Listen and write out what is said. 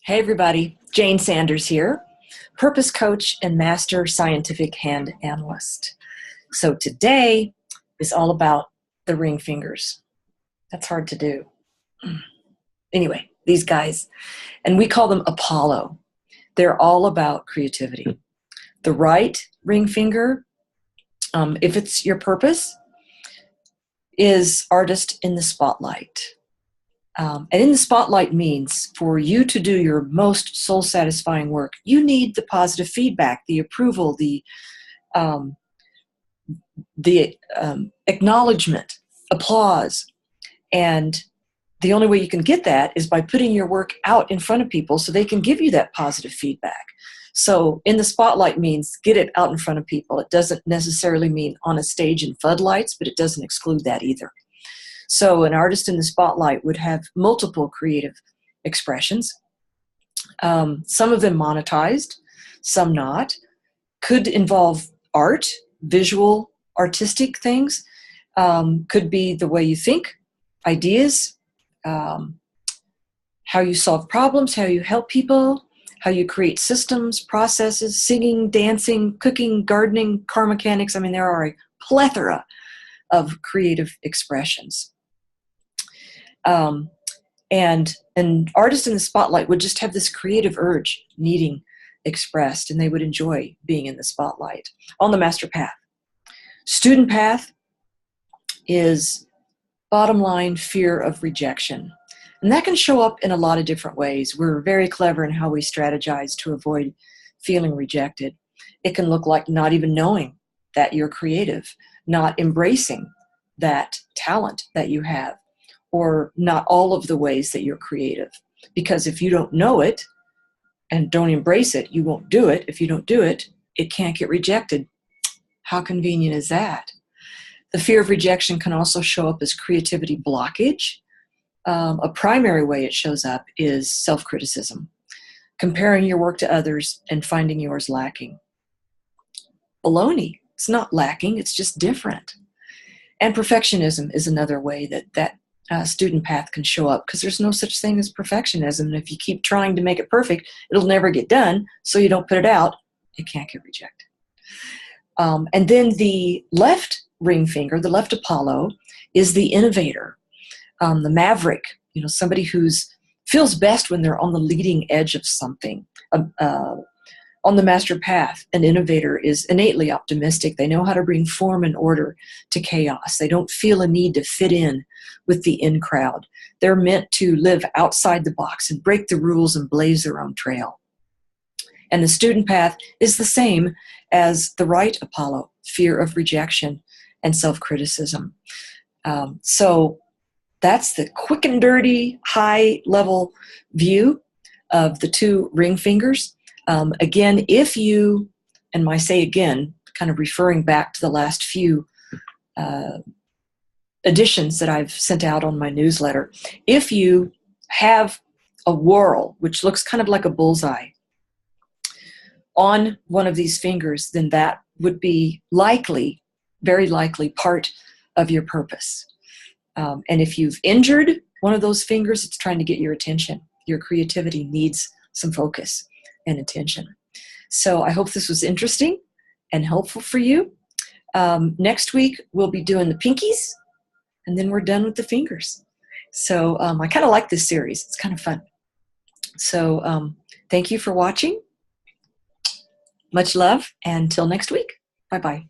Hey everybody, Jayne Sanders here, purpose coach and master scientific hand analyst. So today is all about the ring fingers. That's hard to do. Anyway, these guys, and we call them Apollo. They're all about creativity. The right ring finger, if it's your purpose, is artist in the spotlight. And in the spotlight means for you to do your most soul-satisfying work, you need the positive feedback, the approval, the acknowledgement, applause. And the only way you can get that is by putting your work out in front of people so they can give you that positive feedback. So in the spotlight means get it out in front of people. It doesn't necessarily mean on a stage in floodlights, but it doesn't exclude that either. So an artist in the spotlight would have multiple creative expressions, some of them monetized, some not. Could involve art, visual, artistic things. Could be the way you think, ideas, how you solve problems, how you help people, how you create systems, processes, singing, dancing, cooking, gardening, car mechanics. I mean, there are a plethora of creative expressions. And an artist in the spotlight would just have this creative urge needing expressed, and they would enjoy being in the spotlight. On the master path. Student path is bottom line fear of rejection. And that can show up in a lot of different ways. We're very clever in how we strategize to avoid feeling rejected. It can look like not even knowing that you're creative, not embracing that talent that you have, or not all of the ways that you're creative. Because if you don't know it and don't embrace it, you won't do it. If you don't do it, it can't get rejected. How convenient is that? The fear of rejection can also show up as creativity blockage. A primary way it shows up is self-criticism, comparing your work to others and finding yours lacking. Baloney. It's not lacking, it's just different. And perfectionism is another way that student path can show up, because there's no such thing as perfectionism. And if you keep trying to make it perfect, it'll never get done. So you don't put it out, it can't get rejected. And then the left ring finger, the left Apollo, is the innovator, the maverick, somebody who's feels best when they're on the leading edge of something. On the master path, an innovator is innately optimistic. They know how to bring form and order to chaos. They don't feel a need to fit in with the in crowd. They're meant to live outside the box and break the rules and blaze their own trail. And the student path is the same as the right Apollo, fear of rejection and self-criticism. So that's the quick and dirty, high-level view of the two ring fingers. Again, if you, and I say again, kind of referring back to the last few editions that I've sent out on my newsletter, if you have a whorl, which looks kind of like a bullseye, on one of these fingers, then that would be likely, very likely, part of your purpose. And if you've injured one of those fingers, it's trying to get your attention. Your creativity needs some focus and attention. So I hope this was interesting and helpful for you. Next week, we'll be doing the pinkies, and then we're done with the fingers. So I kind of like this series. It's kind of fun. So thank you for watching. Much love, and until next week. Bye-bye.